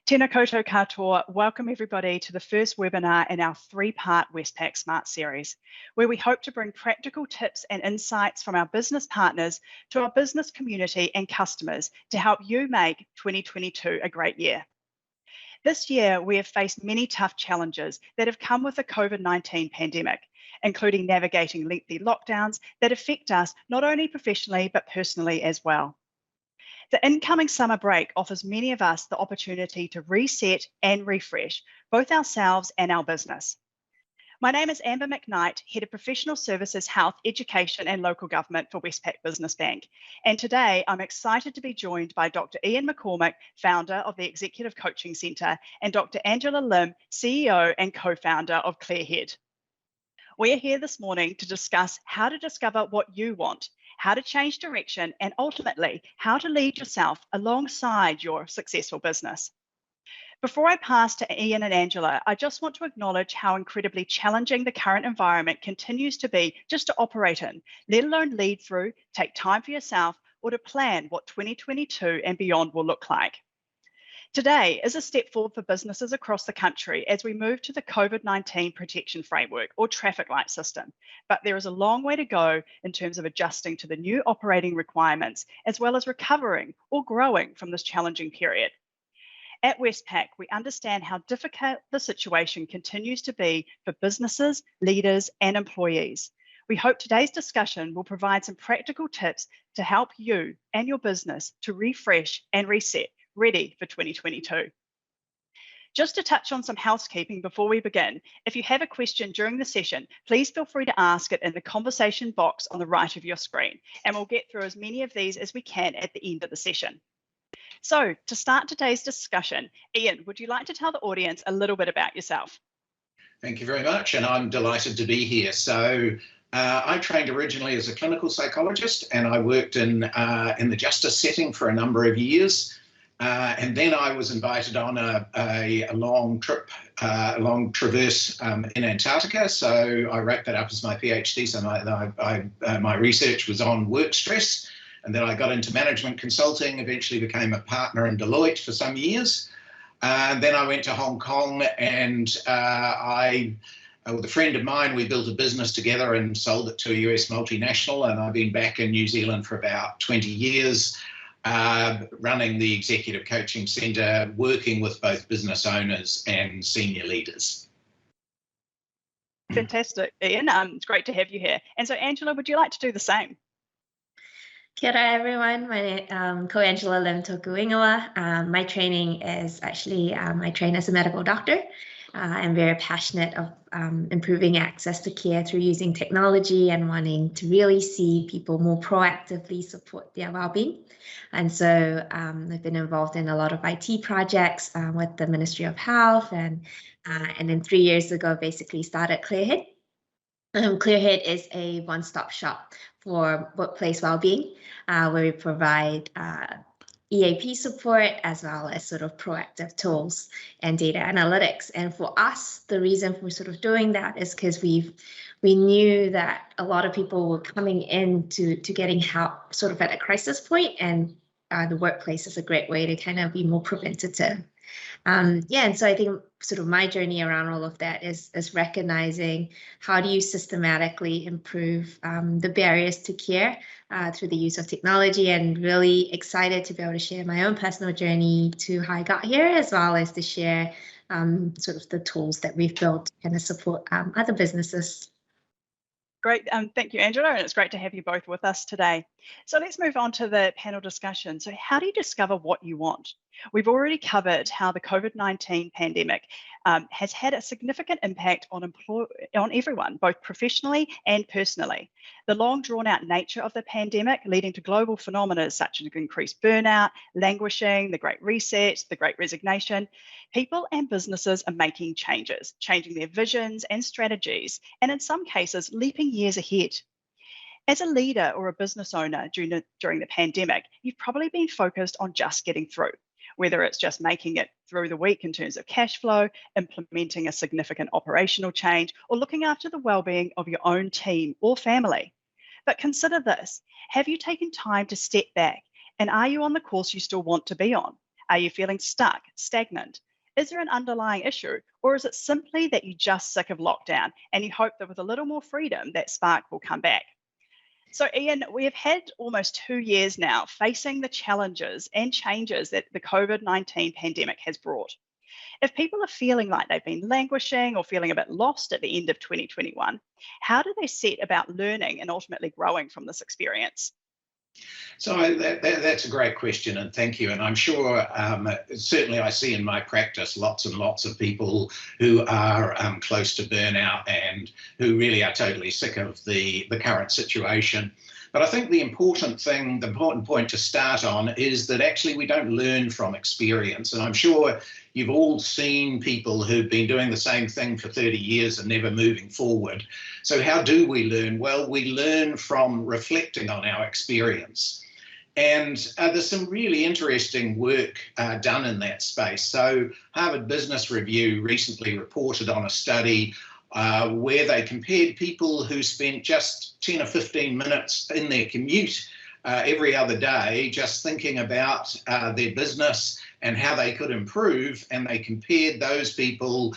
Tēnā koutou katoa. Welcome everybody to the first webinar in our three-part Westpac Smarts series, where we hope to bring practical tips and insights from our business partners to our business community and customers to help you make 2022 a great year. This year, we have faced many tough challenges that have come with the COVID-19 pandemic, including navigating lengthy lockdowns that affect us not only professionally, but personally as well. The incoming summer break offers many of us the opportunity to reset and refresh both ourselves and our business. My name is McKnight, Head of Professional Services, Health, Education and Local Government for Westpac Business Bank. And today I'm excited to be joined by Dr Iain McCormick, founder of the Executive Coaching Centre, and Dr Angela Lim, CEO and co-founder of Clearhead. We are here this morning to discuss how to discover what you want, how to change direction, and ultimately how to lead yourself alongside your successful business. Before I pass to Iain and Angela, I just want to acknowledge how incredibly challenging the current environment continues to be just to operate in, let alone lead through, take time for yourself, or to plan what 2022 and beyond will look like. Today is a step forward for businesses across the country as we move to the COVID-19 protection framework or traffic light system, but there is a long way to go in terms of adjusting to the new operating requirements, as well as recovering or growing from this challenging period. At Westpac, we understand how difficult the situation continues to be for businesses, leaders, and employees. We hope today's discussion will provide some practical tips to help you and your business to refresh and reset, ready for 2022. Just to touch on some housekeeping before we begin, if you have a question during the session, please feel free to ask it in the conversation box on the right of your screen, and we'll get through as many of these as we can at the end of the session. So to start today's discussion, Iain, would you like to tell the audience a little bit about yourself? Thank you very much, and I'm delighted to be here. So I trained originally as a clinical psychologist, and I worked in the justice setting for a number of years. And then I was invited on a long trip, a long traverse in Antarctica. So I wrapped that up as my PhD. So my research was on work stress. And then I got into management consulting, eventually became a partner in Deloitte for some years. Then I went to Hong Kong, and with a friend of mine, we built a business together and sold it to a US multinational. And I've been back in New Zealand for about 20 years. Running the Executive Coaching Centre, working with both business owners and senior leaders. Fantastic, Iain. It's great to have you here. And so, Angela, would you like to do the same? Kia ora, everyone. My name is Angela Lim toku ingoa. My training is actually, I train as a medical doctor. I'm very passionate of improving access to care through using technology and wanting to really see people more proactively support their well-being. And so I've been involved in a lot of IT projects with the Ministry of Health, and then 3 years ago, basically started Clearhead. Clearhead is a one-stop shop for workplace well-being, where we provide EAP support as well as sort of proactive tools and data analytics. And for us, the reason for sort of doing that is because we knew that a lot of people were coming in to getting help sort of at a crisis point, and the workplace is a great way to kind of be more preventative. And so I think sort of my journey around all of that is recognizing how do you systematically improve the barriers to care through the use of technology, and really excited to be able to share my own personal journey to how I got here, as well as to share sort of the tools that we've built to kind of support other businesses. Great. Thank you, Angela, and it's great to have you both with us today. So let's move on to the panel discussion. So how do you discover what you want? We've already covered how the COVID-19 pandemic has had a significant impact on everyone, both professionally and personally. The long drawn-out nature of the pandemic leading to global phenomena such as increased burnout, languishing, the Great Reset, the Great Resignation. People and businesses are making changes, changing their visions and strategies, and in some cases, leaping years ahead. As a leader or a business owner during the pandemic, you've probably been focused on just getting through, whether it's just making it through the week in terms of cash flow, implementing a significant operational change, or looking after the well-being of your own team or family. But consider this, have you taken time to step back, and are you on the course you still want to be on? Are you feeling stuck, stagnant? Is there an underlying issue, or is it simply that you're just sick of lockdown and you hope that with a little more freedom, that spark will come back? So Iain, we have had almost 2 years now facing the challenges and changes that the COVID-19 pandemic has brought. If people are feeling like they've been languishing or feeling a bit lost at the end of 2021, how do they set about learning and ultimately growing from this experience? So that's a great question, and thank you. And I'm sure, certainly I see in my practice lots and lots of people who are close to burnout and who really are totally sick of the current situation. But I think the important point to start on is that actually we don't learn from experience. And I'm sure you've all seen people who've been doing the same thing for 30 years and never moving forward. So how do we learn? Well, we learn from reflecting on our experience. And there's some really interesting work done in that space. So Harvard Business Review recently reported on a study where they compared people who spent just 10 or 15 minutes in their commute every other day just thinking about their business and how they could improve, and they compared those people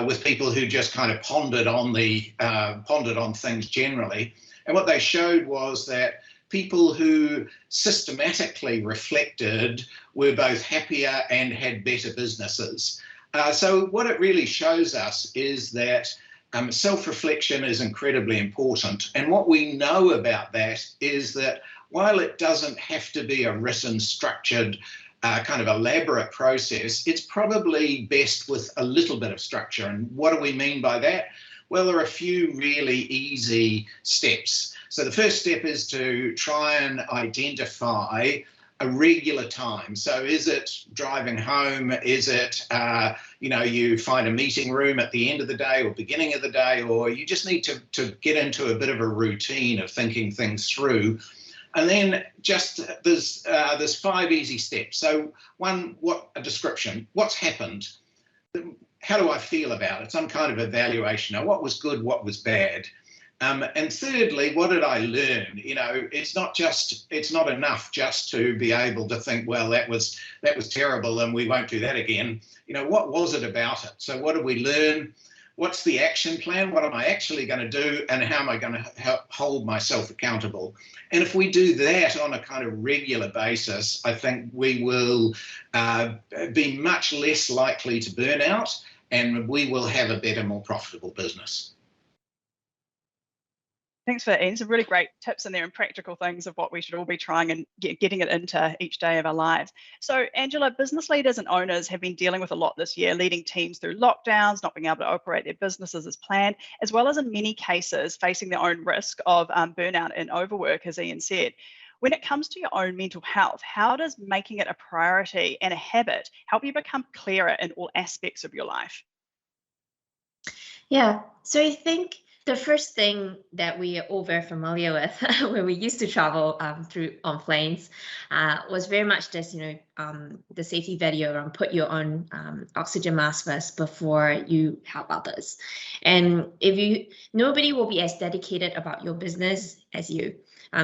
with people who just kind of pondered on things generally. And what they showed was that people who systematically reflected were both happier and had better businesses. So what it really shows us is that self-reflection is incredibly important. And what we know about that is that while it doesn't have to be a written, structured, kind of elaborate process, it's probably best with a little bit of structure. And what do we mean by that? Well, there are a few really easy steps. So the first step is to try and identify a regular time. So is it driving home? Is it, you find a meeting room at the end of the day or beginning of the day, or you just need to get into a bit of a routine of thinking things through. And then just there's 5 easy steps. So one, a description. What's happened? How do I feel about it? Some kind of evaluation. Now, what was good? What was bad? And thirdly, what did I learn? It's not enough just to be able to think, well, that was terrible and we won't do that again. What was it about it? So what did we learn? What's the action plan? What am I actually going to do? And how am I going to hold myself accountable? And if we do that on a kind of regular basis, I think we will be much less likely to burn out, and we will have a better, more profitable business. Thanks for that, Iain. Some really great tips in there and practical things of what we should all be trying and getting it into each day of our lives. So, Angela, business leaders and owners have been dealing with a lot this year, leading teams through lockdowns, not being able to operate their businesses as planned, as well as in many cases facing their own risk of burnout and overwork, as Iain said. When it comes to your own mental health, how does making it a priority and a habit help you become clearer in all aspects of your life? Yeah, so I think the first thing that we are all very familiar with when we used to travel on planes was very much this, the safety video around put your own oxygen mask first before you help others. And nobody will be as dedicated about your business as you.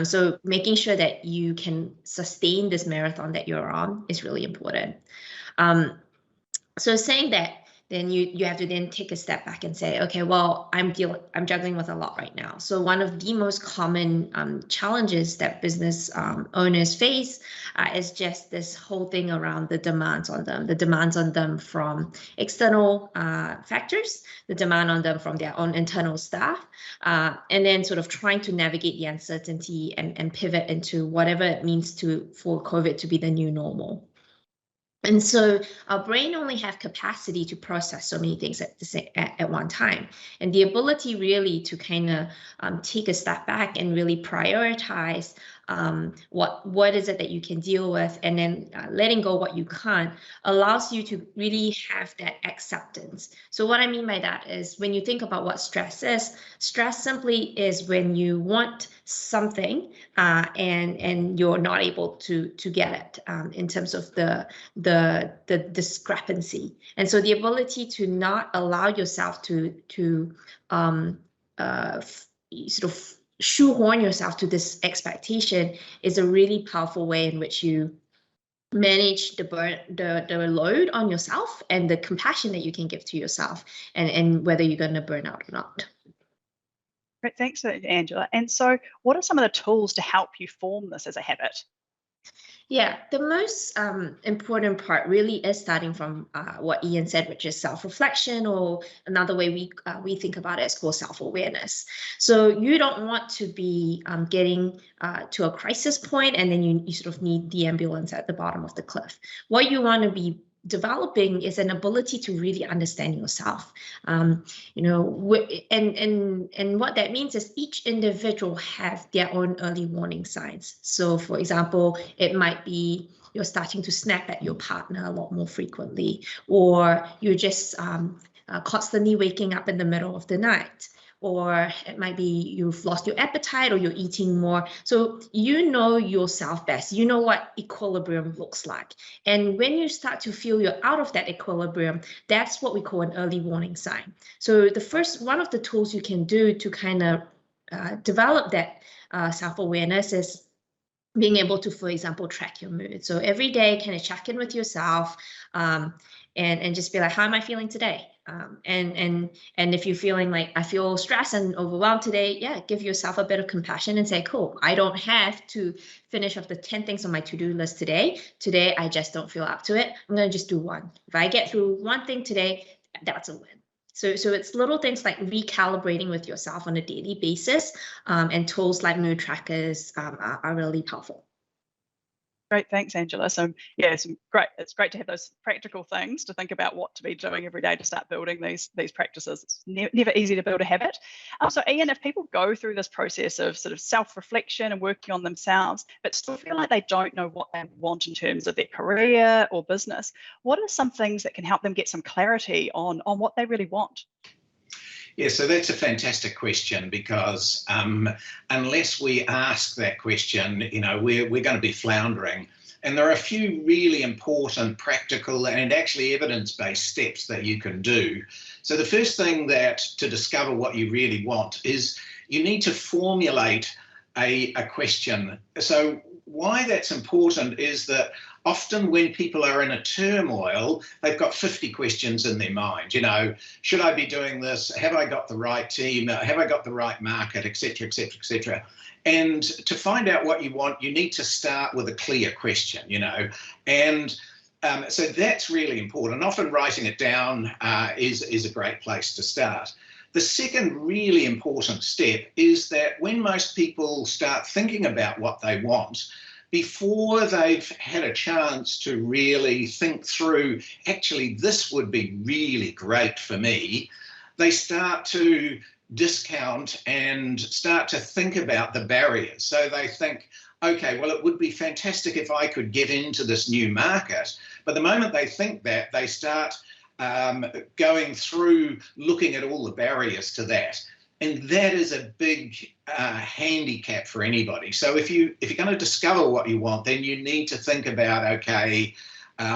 So making sure that you can sustain this marathon that you're on is really important. So saying that, then you have to then take a step back and say, okay, well, I'm juggling with a lot right now. So one of the most common challenges that business owners face is just this whole thing around the demands on them from external factors, the demand on them from their own internal staff, and then sort of trying to navigate the uncertainty and pivot into whatever it means for COVID to be the new normal. And so our brain only have capacity to process so many things at one time. And the ability really to kind of take a step back and really prioritize what is it that you can deal with, and then letting go what you can't allows you to really have that acceptance. So what I mean by that is when you think about what stress is, stress simply is when you want something and you're not able to get it in terms of the discrepancy. And so the ability to not allow yourself to sort of shoehorn yourself to this expectation is a really powerful way in which you manage the load on yourself and the compassion that you can give to yourself, and whether you're going to burn out or not. Great, thanks, Angela. And so what are some of the tools to help you form this as a habit? Yeah, the most important part really is starting from what Ian said, which is self-reflection, or another way we think about it is called self-awareness. So you don't want to be getting to a crisis point and then you sort of need the ambulance at the bottom of the cliff. What you want to be developing is an ability to really understand yourself. You know, and what that means is each individual have their own early warning signs. So for example, it might be you're starting to snap at your partner a lot more frequently, or you're just constantly waking up in the middle of the night, or it might be you've lost your appetite or you're eating more. So you know yourself best. You know what equilibrium looks like. And when you start to feel you're out of that equilibrium, that's what we call an early warning sign. So the first one of the tools you can do to kind of develop that self-awareness is being able to, for example, track your mood. So every day, kind of check in with yourself and just be like, how am I feeling today? And if you're feeling like I feel stressed and overwhelmed today, yeah, give yourself a bit of compassion and say, cool, I don't have to finish off the 10 things on my to-do list today. Today, I just don't feel up to it. I'm going to just do one. If I get through one thing today, that's a win. So it's little things like recalibrating with yourself on a daily basis, and tools like mood trackers are really powerful. Great, thanks, Angela. So yeah, it's great to have those practical things to think about what to be doing every day to start building these practices. It's never easy to build a habit. So Ian, if people go through this process of sort of self-reflection and working on themselves, but still feel like they don't know what they want in terms of their career or business, what are some things that can help them get some clarity on what they really want? Yeah, so that's a fantastic question, because unless we ask that question, you know, we're going to be floundering. And there are a few really important practical and actually evidence-based steps that you can do. So the first thing to discover what you really want is you need to formulate a question. So why that's important is that often when people are in a turmoil, they've got 50 questions in their mind. You know, should I be doing this? Have I got the right team? Have I got the right market, et cetera, et cetera, et cetera. And to find out what you want, you need to start with a clear question, you know. And so that's really important. Often writing it down is a great place to start. The second really important step is that when most people start thinking about what they want, before they've had a chance to really think through, actually, this would be really great for me, they start to discount and start to think about the barriers. So they think, okay, well, it would be fantastic if I could get into this new market. But the moment they think that, they start going through looking at all the barriers to that. And that is a big handicap for anybody. So if you're going to discover what you want, then you need to think about, okay,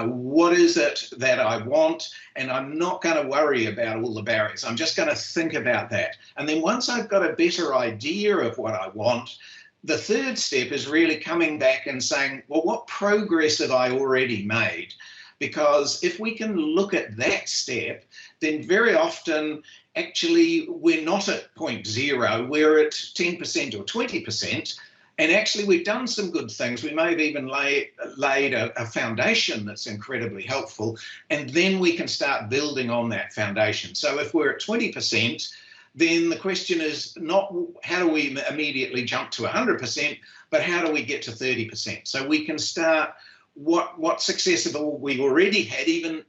what is it that I want? And I'm not going to worry about all the barriers. I'm just going to think about that. And then once I've got a better idea of what I want, the third step is really coming back and saying, well, what progress have I already made? Because if we can look at that step, then very often, actually, we're not at point zero, we're at 10% or 20%. And actually, we've done some good things. We may have even laid a foundation that's incredibly helpful. And then we can start building on that foundation. So if we're at 20%, then the question is not how do we immediately jump to 100%, but how do we get to 30%? So we can start what success have we already had, even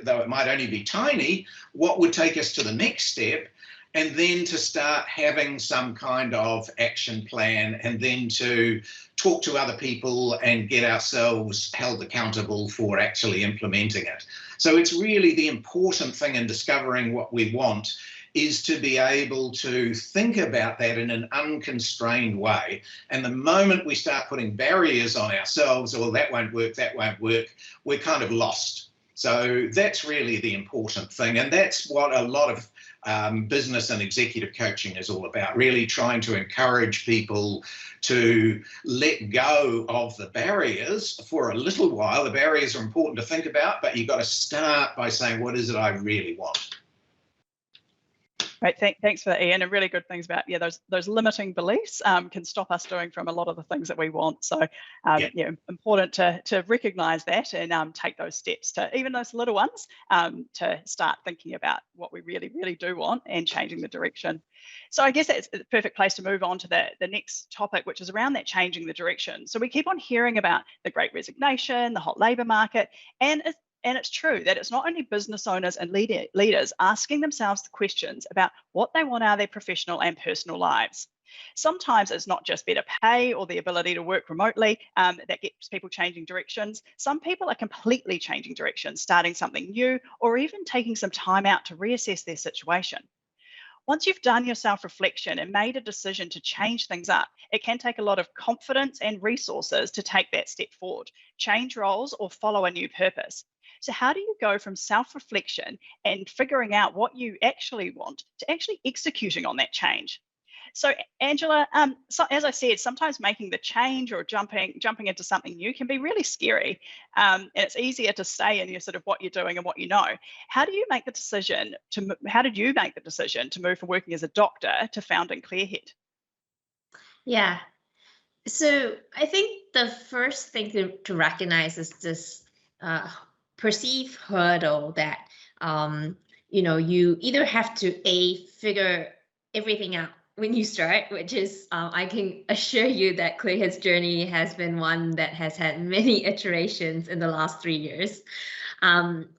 though it might only be tiny, what would take us to the next step, and then to start having some kind of action plan, and then to talk to other people and get ourselves held accountable for actually implementing it. So it's really the important thing in discovering what we want is to be able to think about that in an unconstrained way. And the moment we start putting barriers on ourselves, or that won't work, we're kind of lost. So that's really the important thing. And that's what a lot of business and executive coaching is all about, really trying to encourage people to let go of the barriers for a little while. The barriers are important to think about, but you've got to start by saying, what is it I really want? Right, thanks for that, Ian. And really good things about, yeah, those limiting beliefs can stop us doing from a lot of the things that we want. So, yeah, important to recognise that and take those steps, to even those little ones, to start thinking about what we really, really do want and changing the direction. So I guess that's the perfect place to move on to the next topic, which is around that changing the direction. So we keep on hearing about the Great Resignation, the hot labour market, and it's true that it's not only business owners and leaders asking themselves the questions about what they want out of their professional and personal lives. Sometimes it's not just better pay or the ability to work remotely that gets people changing directions. Some people are completely changing directions, starting something new, or even taking some time out to reassess their situation. Once you've done your self-reflection and made a decision to change things up, it can take a lot of confidence and resources to take that step forward, change roles, or follow a new purpose. So how do you go from self-reflection and figuring out what you actually want to actually executing on that change? So Angela, so as I said, sometimes making the change or jumping into something new can be really scary. And it's easier to stay in your sort of what you're doing and what you know. How did you make the decision to move from working as a doctor to founding Clearhead? Yeah. So I think the first thing to recognize is this perceived hurdle that you either have to figure everything out when you start, which is I can assure you that Clearhead's journey has been one that has had many iterations in the last 3 years.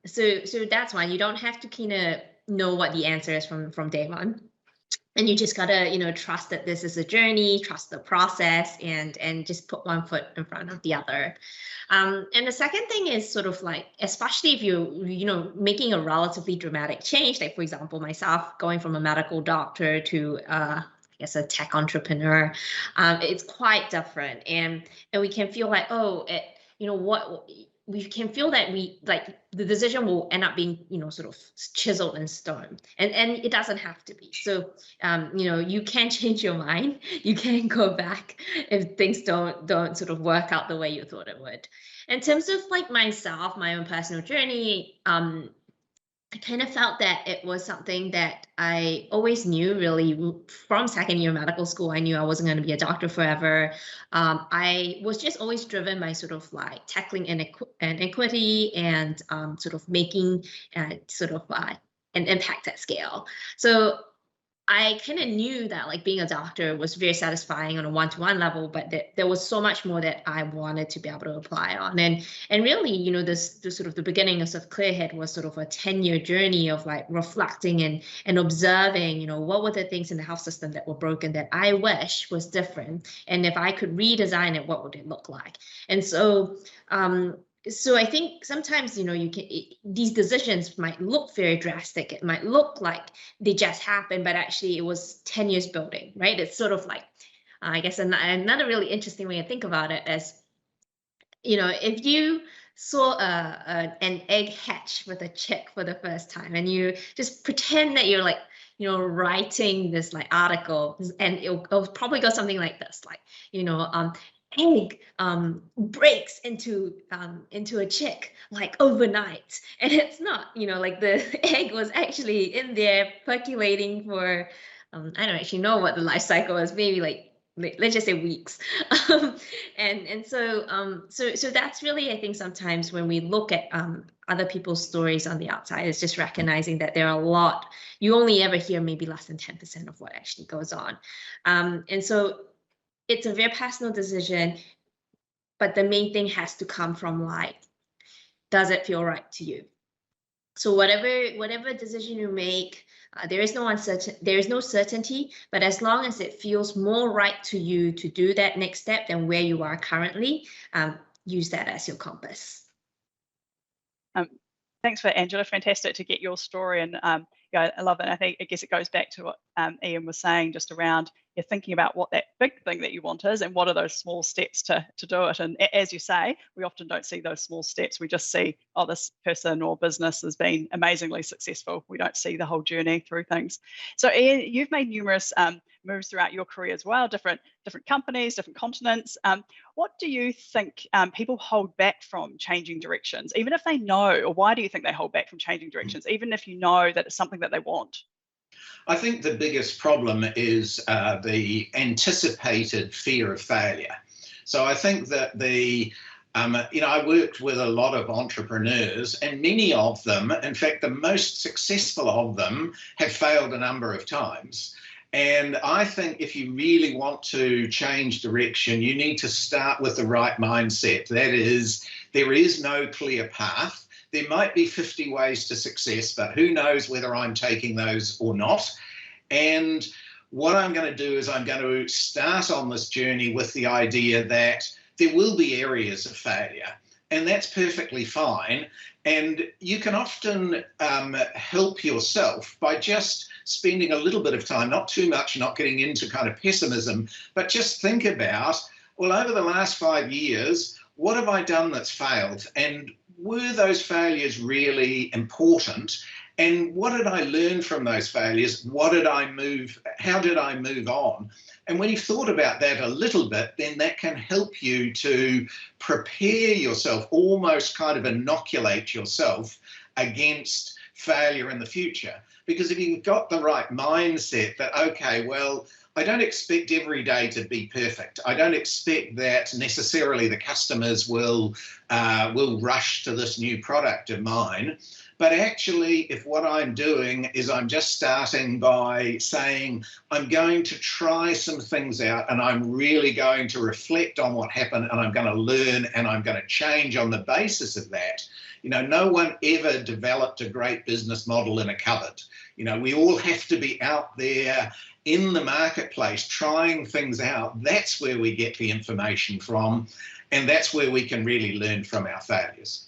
So that's one. You don't have to kind of know what the answer is from day one. And you just gotta, trust that this is a journey, trust the process, and just put one foot in front of the other. And the second thing is sort of like, especially if you're, making a relatively dramatic change, like for example, myself going from a medical doctor to, I guess, a tech entrepreneur, it's quite different, and we can feel like, we can feel that the decision will end up being, sort of chiseled in stone, and it doesn't have to be. So, you can change your mind. You can go back if things don't sort of work out the way you thought it would. In terms of like myself, my own personal journey, I kind of felt that it was something that I always knew really from second year medical school. I knew I wasn't going to be a doctor forever. I was just always driven by sort of like tackling inequity and sort of making an impact at scale. So I kind of knew that like being a doctor was very satisfying on a one-to-one level, but there was so much more that I wanted to be able to apply on. And really, this sort of the beginning of Clearhead was sort of a 10-year journey of like reflecting and observing, what were the things in the health system that were broken that I wish was different, and if I could redesign it, what would it look like? And so so I think sometimes, these decisions might look very drastic. It might look like they just happened, but actually it was 10 years building, right? It's sort of like, I guess another really interesting way to think about it is, if you saw an egg hatch with a chick for the first time, and you just pretend that you're like, writing this like article, and it'll probably go something like this, like, egg breaks into a chick like overnight, and it's not, like the egg was actually in there percolating for I don't actually know what the life cycle is, maybe like let's just say weeks. And so that's really, I think, sometimes when we look at other people's stories on the outside, it's just recognizing that there are a lot, you only ever hear maybe less than 10% of what actually goes on. And so it's a very personal decision, but the main thing has to come from like, does it feel right to you? So whatever decision you make, there is no certainty, but as long as it feels more right to you to do that next step than where you are currently, use that as your compass. Thanks for that, Angela. Fantastic to get your story and Yeah, I love it. I guess it goes back to what Ian was saying, just around you're thinking about what that big thing that you want is and what are those small steps to do it. And as you say, we often don't see those small steps. We just see, oh, this person or business has been amazingly successful. We don't see the whole journey through things. So Ian, you've made numerous moves throughout your career as well, different companies, different continents. What do you think people hold back from changing directions, even if they know, or why do you think they hold back from changing directions, even if you know that it's something that they want? I think the biggest problem is the anticipated fear of failure. So I think that I worked with a lot of entrepreneurs, and many of them, in fact, the most successful of them, have failed a number of times. And I think if you really want to change direction, you need to start with the right mindset. That is, there is no clear path. There might be 50 ways to success, but who knows whether I'm taking those or not. And what I'm going to do is I'm going to start on this journey with the idea that there will be areas of failure, and that's perfectly fine. And you can often help yourself by just spending a little bit of time, not too much, not getting into kind of pessimism, but just think about, well, over the last 5 years, what have I done that's failed? And were those failures really important? And what did I learn from those failures? How did I move on? And when you've thought about that a little bit, then that can help you to prepare yourself, almost kind of inoculate yourself against failure in the future. Because if you've got the right mindset that, okay, well, I don't expect every day to be perfect. I don't expect that necessarily the customers will rush to this new product of mine. But actually, if what I'm doing is I'm just starting by saying, I'm going to try some things out and I'm really going to reflect on what happened and I'm going to learn and I'm going to change on the basis of that. You know, no one ever developed a great business model in a cupboard. You know, we all have to be out there in the marketplace trying things out. That's where we get the information from, and that's where we can really learn from our failures.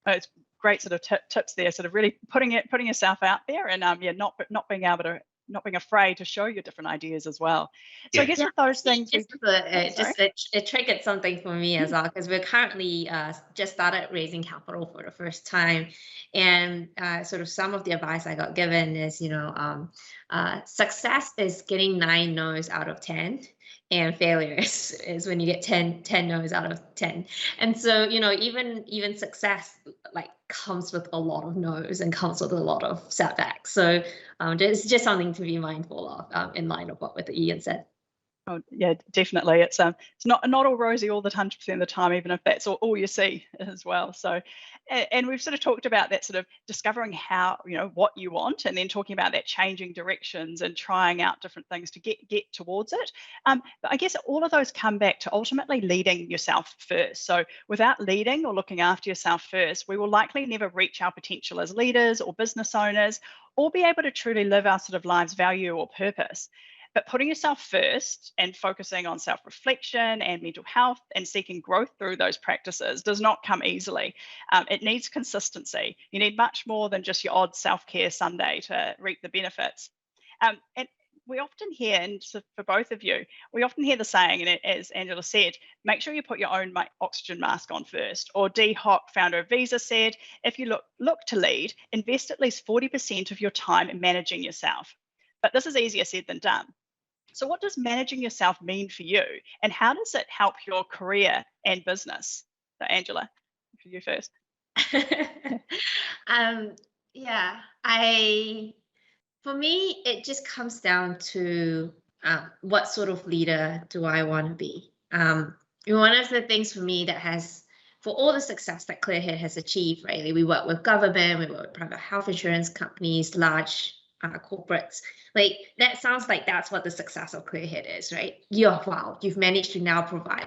It's great sort of tips there, sort of really putting yourself out there, and not being afraid to show your different ideas as well. So I guess with those things, it triggered something for me as well, because we're currently just started raising capital for the first time, and sort of some of the advice I got given is, success is getting 9 no's out of 10. And failure is when you get 10 no's out of 10. And so, even success comes with a lot of no's and comes with a lot of setbacks. So it's just something to be mindful of in line of what Ian said. Oh, yeah, definitely. It's not all rosy all the 100% of the time, even if that's all you see as well. So, and we've sort of talked about that sort of discovering how, what you want, and then talking about that changing directions and trying out different things to get towards it. But I guess all of those come back to ultimately leading yourself first. So without leading or looking after yourself first, we will likely never reach our potential as leaders or business owners, or be able to truly live our sort of life's value or purpose. But putting yourself first and focusing on self-reflection and mental health and seeking growth through those practices does not come easily. It needs consistency. You need much more than just your odd self-care Sunday to reap the benefits. And we often hear, and so for both of you, we often hear the saying, and as Angela said, make sure you put your own oxygen mask on first. Or Dee Hock, founder of Visa, said, if you look to lead, invest at least 40% of your time in managing yourself. But this is easier said than done. So what does managing yourself mean for you, and how does it help your career and business? So Angela, for you first. For me, it just comes down to what sort of leader do I want to be? One of the things for me that has, for all the success that Clearhead has achieved, right? We work with government, we work with private health insurance companies, large corporates. That sounds like that's what the success of Clearhead is, right? You've managed to now provide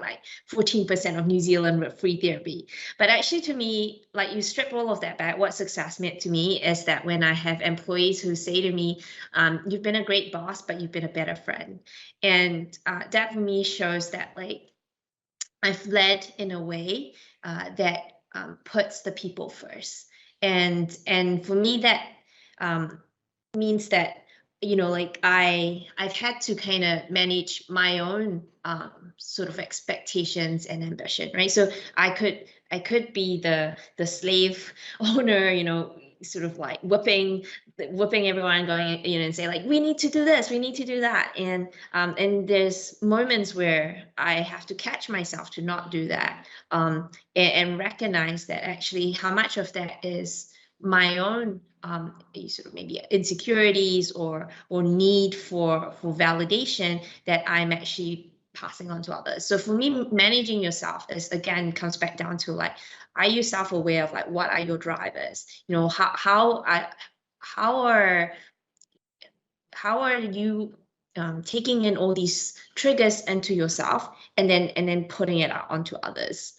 14% of New Zealand with free therapy. But actually, to me, you strip all of that back, what success meant to me is that when I have employees who say to me, you've been a great boss, but you've been a better friend. And that for me shows that I've led in a way that puts the people first. And for me, that means that, like I've had to kind of manage my own sort of expectations and ambition, right? So I could be the slave owner, sort of like whipping everyone, going, and say like, we need to do this, we need to do that, and there's moments where I have to catch myself to not do that, and recognize that actually how much of that is my own sort of maybe insecurities or need for validation that I'm actually passing on to others. So for me, managing yourself is, again, comes back down to like, are you self-aware of like, what are your drivers? How are you taking in all these triggers into yourself and then putting it out onto others?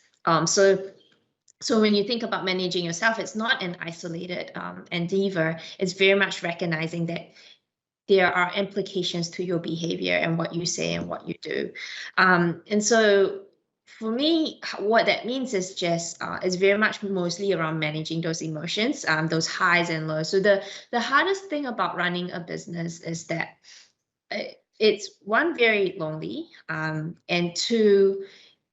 So when you think about managing yourself, it's not an isolated endeavor. It's very much recognizing that there are implications to your behavior and what you say and what you do. And so for me, what that means is just is very much mostly around managing those emotions, those highs and lows. So the hardest thing about running a business is that it's, one, very lonely, and two,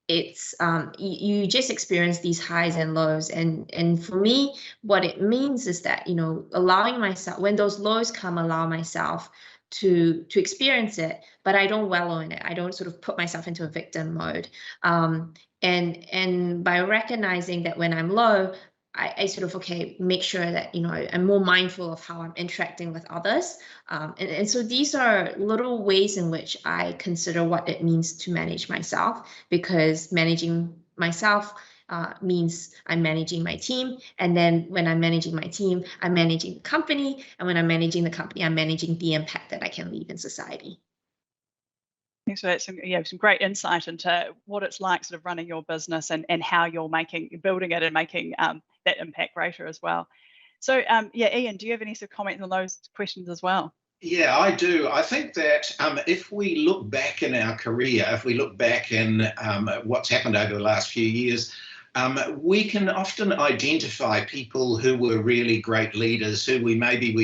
it's you just experience these highs and lows, and for me, what it means is that, allowing myself, when those lows come, allow myself to experience it, but I don't wallow in it. I don't sort of put myself into a victim mode, and by recognizing that when I'm low, I sort of, make sure that, I'm more mindful of how I'm interacting with others. And so these are little ways in which I consider what it means to manage myself, because managing myself means I'm managing my team. And then when I'm managing my team, I'm managing the company. And when I'm managing the company, I'm managing the impact that I can leave in society. So that's some great insight into what it's like sort of running your business and how you're building it and making that impact greater as well. So Ian, do you have any sort of comments on those questions as well? Yeah, I do. I think that if we look back in our career, if we look back in what's happened over the last few years, we can often identify people who were really great leaders, who we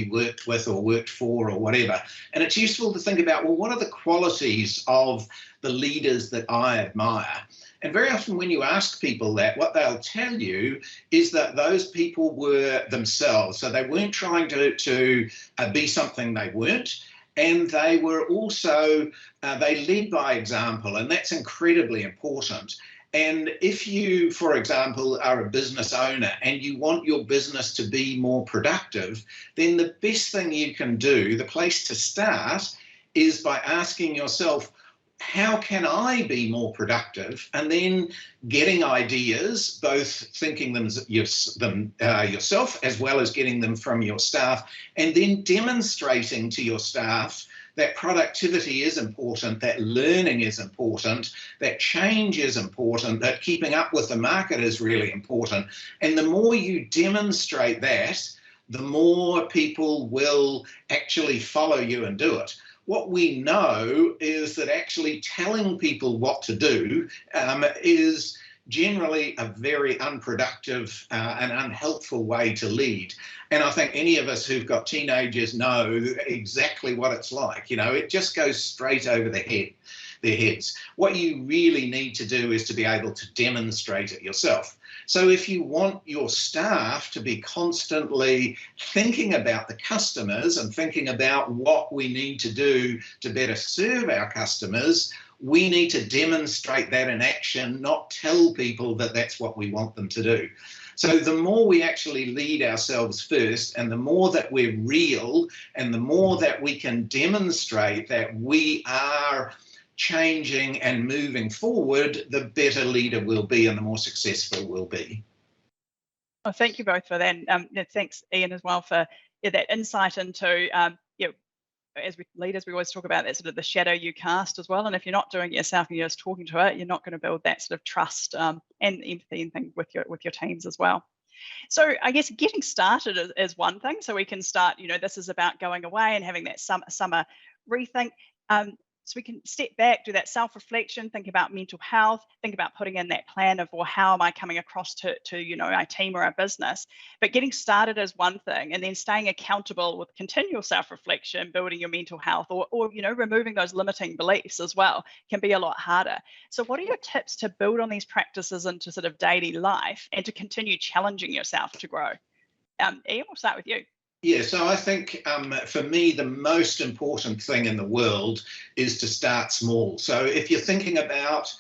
worked with or worked for or whatever. And it's useful to think about, well, what are the qualities of the leaders that I admire? And very often when you ask people that, what they'll tell you is that those people were themselves. So they weren't trying to be something they weren't. And they were also, they led by example, and that's incredibly important. And if you, for example, are a business owner and you want your business to be more productive, then the best thing you can do, the place to start, is by asking yourself, how can I be more productive? And then getting ideas, both thinking them yourself as well as getting them from your staff, and then demonstrating to your staff that productivity is important, that learning is important, that change is important, that keeping up with the market is really important. And the more you demonstrate that, the more people will actually follow you and do it. What we know is that actually telling people what to do is generally a very unproductive and unhelpful way to lead. And I think any of us who've got teenagers know exactly what it's like. It just goes straight over their heads. What you really need to do is to be able to demonstrate it yourself. So if you want your staff to be constantly thinking about the customers and thinking about what we need to do to better serve our customers, we need to demonstrate that in action, not tell people that that's what we want them to do. So the more we actually lead ourselves first, and the more that we're real, and the more that we can demonstrate that we are changing and moving forward, the better leader we'll be and the more successful we'll be. Well, thank you both for that. Thanks, Ian, as well, for that insight into as leaders, we always talk about that sort of the shadow you cast as well. And if you're not doing it yourself and you're just talking to it, you're not going to build that sort of trust and empathy and things with your teams as well. So I guess getting started is one thing. So we can start, this is about going away and having that summer rethink. So we can step back, do that self-reflection, think about mental health, think about putting in that plan of, well, how am I coming across to our team or our business? But getting started is one thing, and then staying accountable with continual self-reflection, building your mental health, or removing those limiting beliefs as well can be a lot harder. So what are your tips to build on these practices into sort of daily life and to continue challenging yourself to grow? Iain, we'll start with you. Yeah, so I think for me, the most important thing in the world is to start small. So if you're thinking about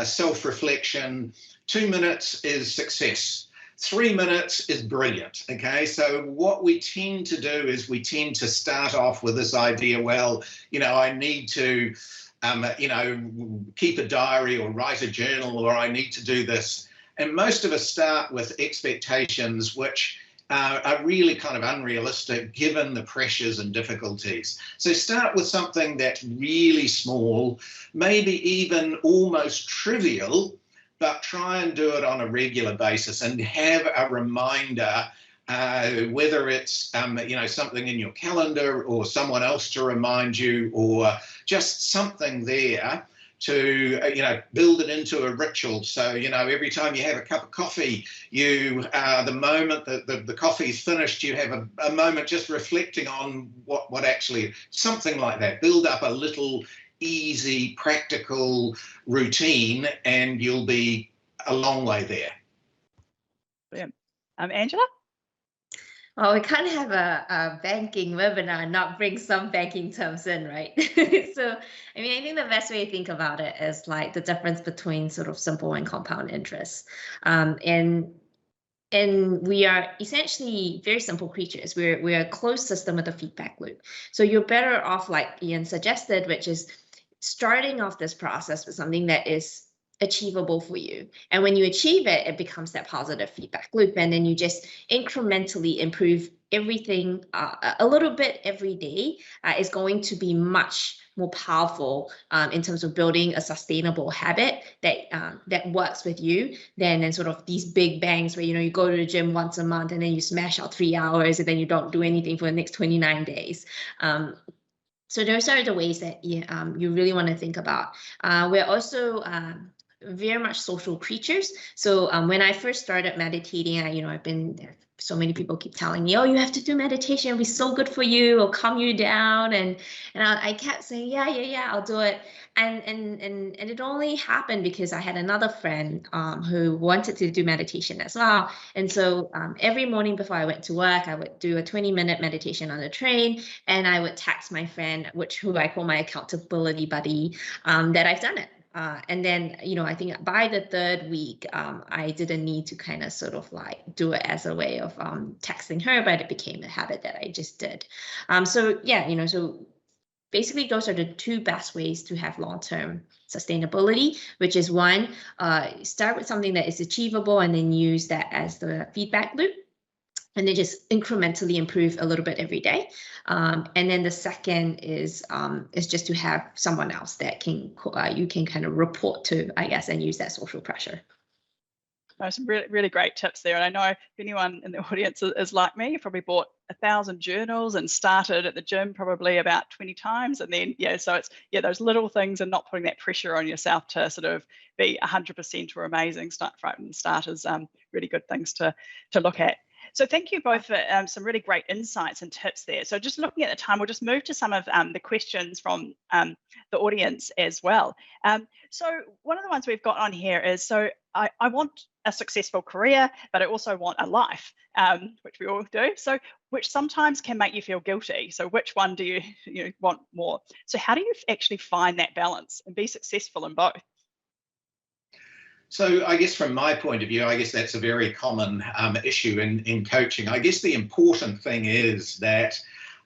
self-reflection, 2 minutes is success. 3 minutes is brilliant. Okay, so what we tend to do is we tend to start off with this idea, well, I need to, keep a diary or write a journal, or I need to do this. And most of us start with expectations which are really kind of unrealistic given the pressures and difficulties. So start with something that's really small, maybe even almost trivial, but try and do it on a regular basis and have a reminder, whether it's something in your calendar or someone else to remind you, or just something there to build it into a ritual. So every time you have a cup of coffee, the moment that the coffee's finished, you have a moment just reflecting on what actually, something like that. Build up a little easy practical routine and you'll be a long way there. Brilliant. Angela? Well, we can't have a banking webinar and not bring some banking terms in, right? So, I think the best way to think about it is like the difference between sort of simple and compound interest. And we are essentially very simple creatures. We're a closed system with a feedback loop. So you're better off, like Iain suggested, which is starting off this process with something that is achievable for you. And when you achieve it, it becomes that positive feedback loop. And then you just incrementally improve everything a little bit every day is going to be much more powerful in terms of building a sustainable habit that works with you than sort of these big bangs where, you go to the gym once a month and then you smash out 3 hours and then you don't do anything for the next 29 days. So those are the ways that you really want to think about. We're also very much social creatures. So when I first started meditating, I've been there. So many people keep telling me, oh, you have to do meditation. It'll be so good for you. It'll calm you down. And I kept saying, yeah, I'll do it. And it only happened because I had another friend who wanted to do meditation as well. And so every morning before I went to work, I would do a 20-minute meditation on the train, and I would text my friend, who I call my accountability buddy, that I've done it. And then, I think by the third week, I didn't need to kind of sort of like do it as a way of texting her, but it became a habit that I just did. So basically those are the two best ways to have long-term sustainability, which is one, start with something that is achievable and then use that as the feedback loop. And then just incrementally improve a little bit every day. And then the second is just to have someone else that you can kind of report to, I guess, and use that social pressure. Some really, really great tips there. And I know if anyone in the audience is like me, you probably bought 1,000 journals and started at the gym probably about 20 times. And then, so it's, those little things and not putting that pressure on yourself to sort of be 100% or amazing starters, really good things to look at. So thank you both for some really great insights and tips there. So just looking at the time, we'll just move to some of the questions from the audience as well. So one of the ones we've got on here is, so I want a successful career, but I also want a life, which we all do. So which sometimes can make you feel guilty. So which one do you want more? So how do you actually find that balance and be successful in both? So I guess from my point of view, I guess that's a very common issue in coaching. I guess the important thing is that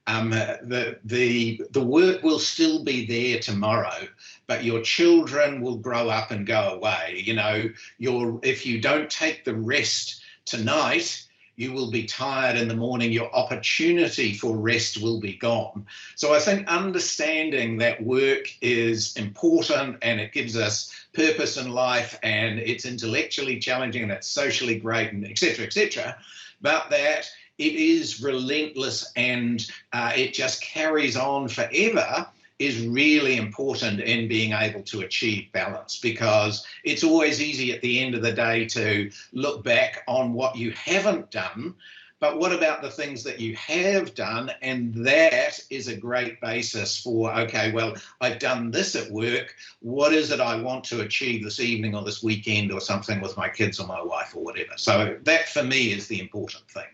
the work will still be there tomorrow, but your children will grow up and go away. If you don't take the rest tonight, you will be tired in the morning. Your opportunity for rest will be gone. So I think understanding that work is important and it gives us purpose in life and it's intellectually challenging and it's socially great and et cetera, but that it is relentless and it just carries on forever is really important in being able to achieve balance, because it's always easy at the end of the day to look back on what you haven't done. But what about the things that you have done? And that is a great basis for, okay, well, I've done this at work. What is it I want to achieve this evening or this weekend or something with my kids or my wife or whatever? So that for me is the important thing.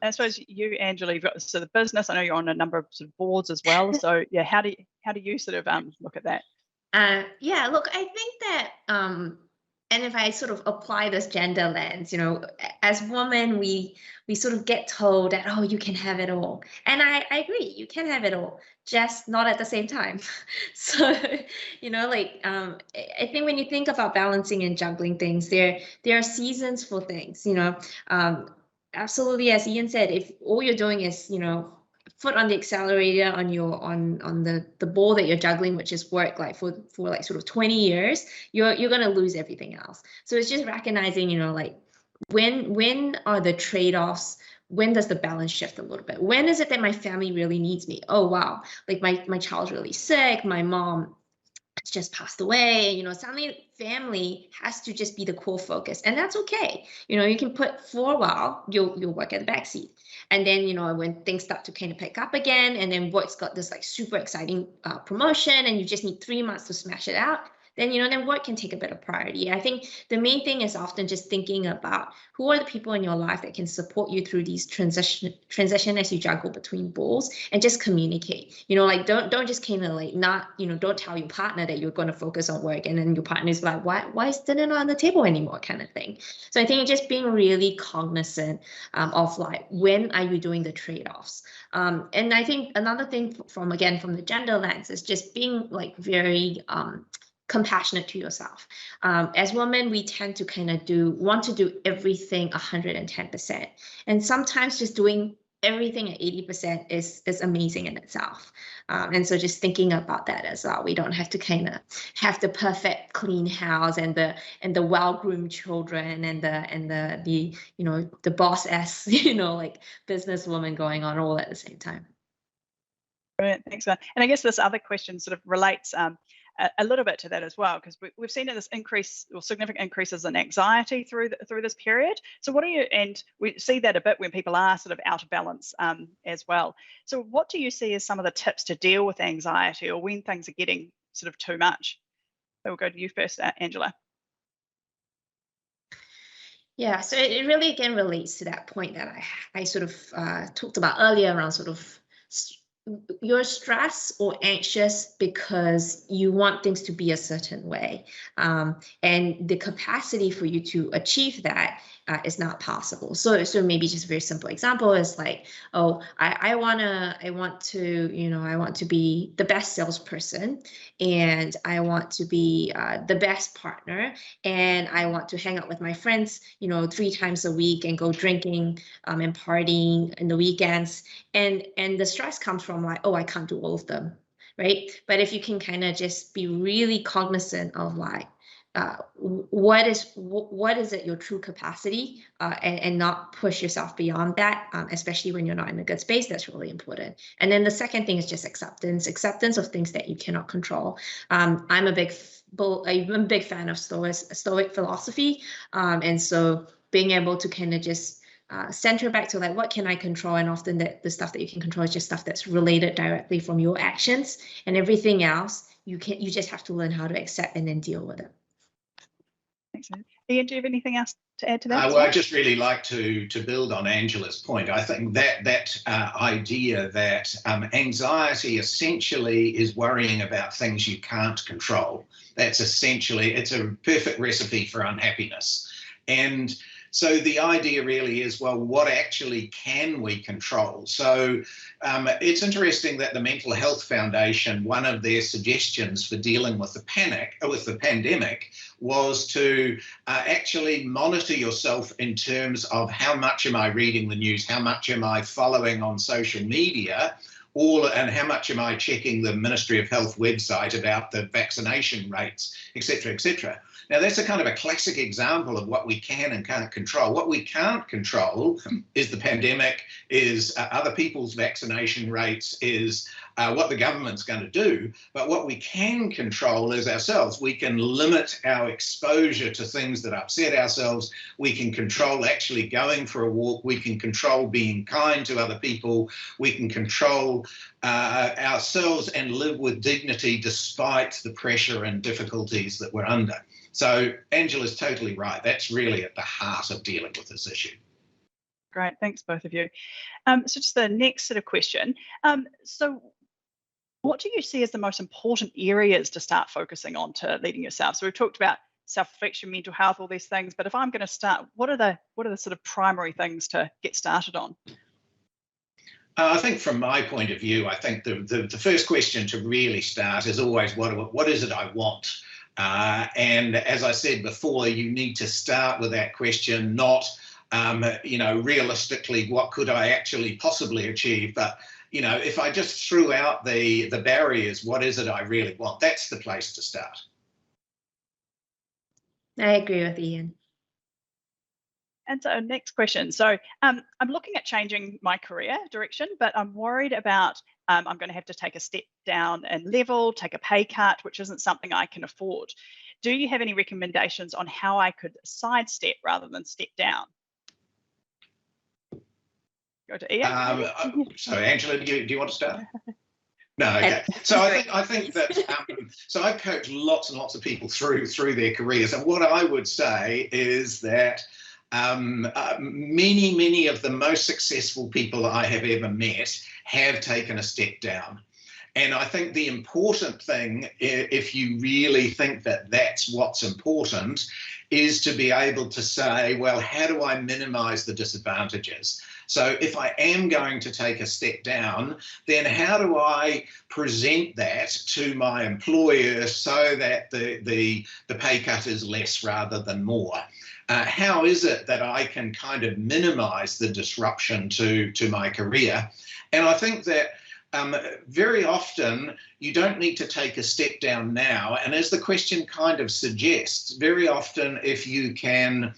I suppose you, Angela, you've got so the business. I know you're on a number of sort of boards as well. So yeah, how do you sort of look at that? Yeah, look, I think that and if I sort of apply this gender lens, you know, as women, we sort of get told that, oh, you can have it all. And I agree, you can have it all, just not at the same time. So, you know, like, I think when you think about balancing and juggling things, there are seasons for things, you know. Absolutely, as Ian said, if all you're doing is, you know, foot on the accelerator on your on the ball that you're juggling, which is work, like for like sort of 20 years, you're going to lose everything else. So it's just recognizing, you know, like when are the trade-offs? When does the balance shift a little bit? When is it that my family really needs me? Oh wow, like my child's really sick, my mom just passed away, you know, suddenly family has to just be the core focus, and that's okay. You know, you can put for a while, you'll work at the backseat, and then, you know, when things start to kind of pick up again, and then work's got this like super exciting promotion, and you just need 3 months to smash it out, then, you know, then work can take a bit of priority. I think the main thing is often just thinking about who are the people in your life that can support you through these transition as you juggle between balls, and just communicate. You know, like don't just kind of like not, you know, don't tell your partner that you're going to focus on work, and then your partner is like, why is dinner not on the table anymore, kind of thing. So I think just being really cognizant of like, when are you doing the trade-offs? And I think another thing from the gender lens is just being like very compassionate to yourself. As women, we tend to kind of want to do everything 110%. And sometimes just doing everything at 80% is amazing in itself. And so just thinking about that as well. We don't have to kind of have the perfect clean house and the well-groomed children and the you know, the boss-ass, you know, like businesswoman going on all at the same time. Brilliant, thanks. And I guess this other question sort of relates a little bit to that as well, because we've seen this increase or significant increases in anxiety through this period. So what do you, and we see that a bit when people are sort of out of balance as well. So what do you see as some of the tips to deal with anxiety, or when things are getting sort of too much? So we'll go to you first, Angela. Yeah, so it really again relates to that point that I sort of talked about earlier around sort of you're stressed or anxious because you want things to be a certain way, and the capacity for you to achieve that is not possible. So maybe just a very simple example is like, oh, I want to be the best salesperson, and I want to be the best partner, and I want to hang out with my friends, you know, 3 times a week and go drinking and partying in the weekends, and the stress comes from like, oh, I can't do all of them, right? But if you can kind of just be really cognizant of like, what is it your true capacity, and not push yourself beyond that, especially when you're not in a good space. That's really important. And then the second thing is just acceptance of things that you cannot control. I'm a big fan of Stoic philosophy, and so being able to kind of just center back to like, what can I control? And often the stuff that you can control is just stuff that's related directly from your actions, and everything else you just have to learn how to accept and then deal with it. Excellent. Ian, do you have anything else to add to that? Well, I just really like to build on Angela's point. I think that idea that anxiety essentially is worrying about things you can't control. It's a perfect recipe for unhappiness. And so the idea really is, well, what actually can we control? So it's interesting that the Mental Health Foundation, one of their suggestions for dealing with the pandemic was to actually monitor yourself in terms of how much am I reading the news, how much am I following on social media, and how much am I checking the Ministry of Health website about the vaccination rates, et cetera, et cetera. Now, that's a kind of a classic example of what we can and can't control. What we can't control is the pandemic, is other people's vaccination rates, is what the government's going to do, but what we can control is ourselves. We can limit our exposure to things that upset ourselves. We can control actually going for a walk. We can control being kind to other people. We can control ourselves and live with dignity despite the pressure and difficulties that we're under. So Angela's totally right. That's really at the heart of dealing with this issue. Great, thanks both of you. So just the next sort of question. So what do you see as the most important areas to start focusing on to leading yourself? So we've talked about self-reflection, mental health, all these things, but if I'm going to start, what are the sort of primary things to get started on? I think from my point of view, I think the first question to really start is always what is it I want? And as I said before, you need to start with that question, not realistically, what could I actually possibly achieve? But if I just threw out the barriers, what is it I really want? That's the place to start. I agree with Ian. And so next question. So I'm looking at changing my career direction, but I'm worried about I'm going to have to take a step down in level, take a pay cut, which isn't something I can afford. Do you have any recommendations on how I could sidestep rather than step down? Go to Ian. So Angela, do you want to start? No, okay. So I think that so I've coached lots and lots of people through their careers, and what I would say is that many of the most successful people I have ever met have taken a step down. And I think the important thing, if you really think that that's what's important, is to be able to say, well, how do I minimize the disadvantages? So if I am going to take a step down, then how do I present that to my employer so that the pay cut is less rather than more? How is it that I can kind of minimize the disruption to my career? And I think that very often you don't need to take a step down now. And as the question kind of suggests, very often if you can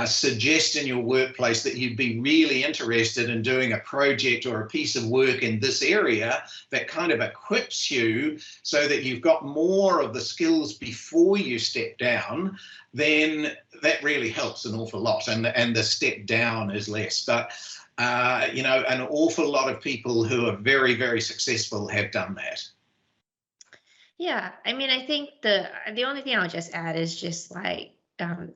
suggest in your workplace that you'd be really interested in doing a project or a piece of work in this area that kind of equips you so that you've got more of the skills before you step down, then that really helps an awful lot, and the step down is less. But an awful lot of people who are very, very successful have done that. Yeah, I mean, I think the only thing I'll just add is just like,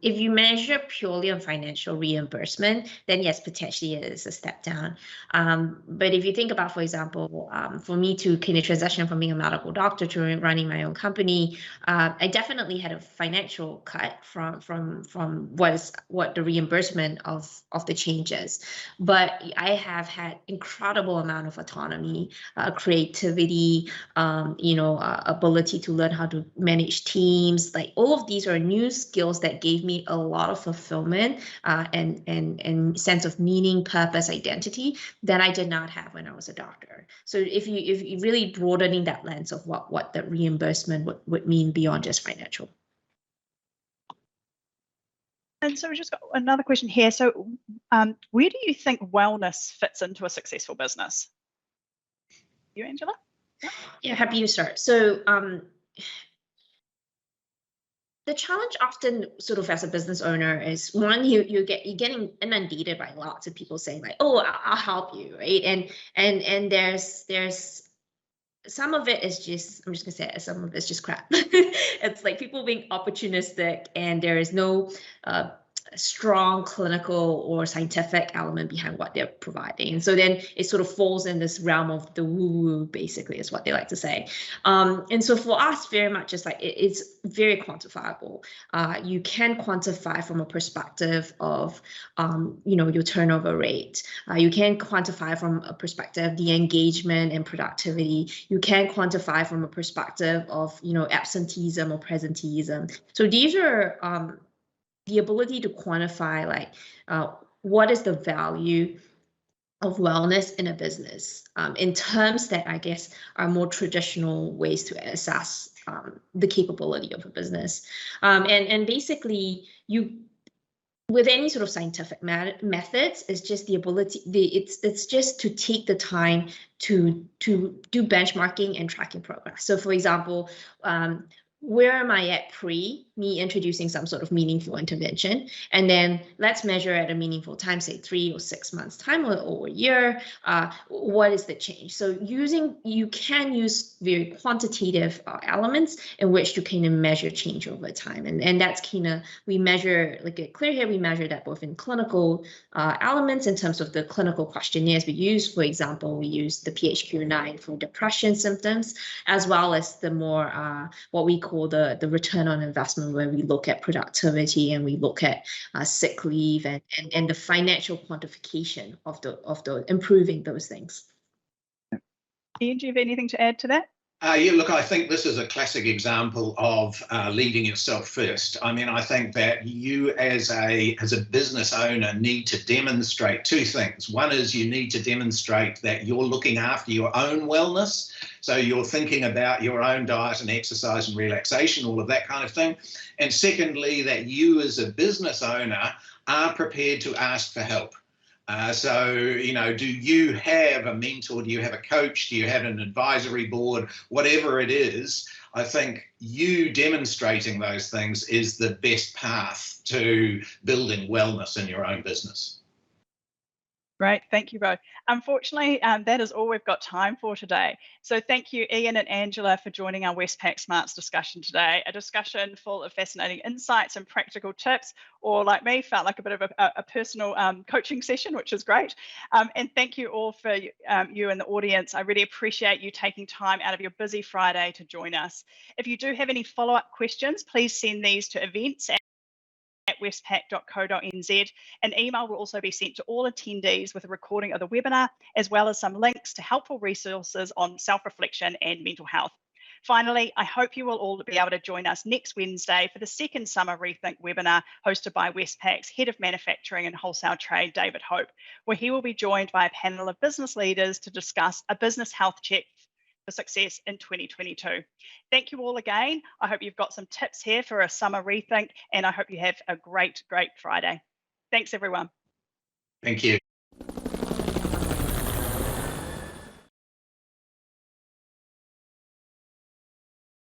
if you measure purely on financial reimbursement, then yes, potentially it is a step down. But if you think about, for example, for me to kind of transition from being a medical doctor to running my own company, I definitely had a financial cut from what the reimbursement of the changes. But I have had incredible amount of autonomy, creativity, ability to learn how to manage teams. Like all of these are new skills that gave me a lot of fulfillment and sense of meaning, purpose, identity that I did not have when I was a doctor. So if you really broadening that lens of what the reimbursement would mean beyond just financial. And so we just got another question here. So where do you think wellness fits into a successful business? You, Angela? Yeah, happy to start. So the challenge often sort of as a business owner is one, you're getting inundated by lots of people saying like, oh, I'll help you, right? And there's some of it is just, I'm just gonna say it, some of it's just crap. It's like people being opportunistic and there is no strong clinical or scientific element behind what they're providing. And so then it sort of falls in this realm of the woo-woo, basically, is what they like to say. And so for us, very much just like it's very quantifiable. You can quantify from a perspective of, your turnover rate. You can quantify from a perspective of the engagement and productivity. You can quantify from a perspective of, absenteeism or presenteeism. So these are the ability to quantify like what is the value of wellness in a business in terms that I guess are more traditional ways to assess the capability of a business. And basically with any sort of scientific methods, it's just the ability, it's just to take the time to do benchmarking and tracking progress. So for example, where am I at pre me introducing some sort of meaningful intervention? And then let's measure at a meaningful time, say 3 or 6 months time or a year. What is the change? So you can use very quantitative elements in which you kind of measure change over time. And that's kind of, we measure, like at Clearhead, we measure that both in clinical elements in terms of the clinical questionnaires we use. For example, we use the PHQ-9 for depression symptoms, as well as the more what we call the return on investment, where we look at productivity and we look at sick leave and the financial quantification of the improving those things. Ian, do you have anything to add to that? Yeah, look, I think this is a classic example of leading yourself first. I mean, I think that you as a business owner need to demonstrate two things. One is you need to demonstrate that you're looking after your own wellness. So you're thinking about your own diet and exercise and relaxation, all of that kind of thing. And secondly, that you as a business owner are prepared to ask for help. So, you know, do you have a mentor? Do you have a coach? Do you have an advisory board? Whatever it is, I think you demonstrating those things is the best path to building wellness in your own business. Great, thank you both. Unfortunately, that is all we've got time for today. So thank you, Ian and Angela, for joining our Westpac Smarts discussion today. A discussion full of fascinating insights and practical tips, or like me, felt like a bit of a personal coaching session, which is great. And thank you all for you and the audience. I really appreciate you taking time out of your busy Friday to join us. If you do have any follow-up questions, please send these to events@westpac.co.nz. An email will also be sent to all attendees with a recording of the webinar, as well as some links to helpful resources on self-reflection and mental health. Finally, I hope you will all be able to join us next Wednesday for the second summer Rethink webinar hosted by Westpac's Head of Manufacturing and Wholesale Trade, David Hope, where he will be joined by a panel of business leaders to discuss a business health check for success in 2022. Thank you all again. I hope you've got some tips here for a summer rethink, and I hope you have a great, great Friday. Thanks, everyone. Thank you.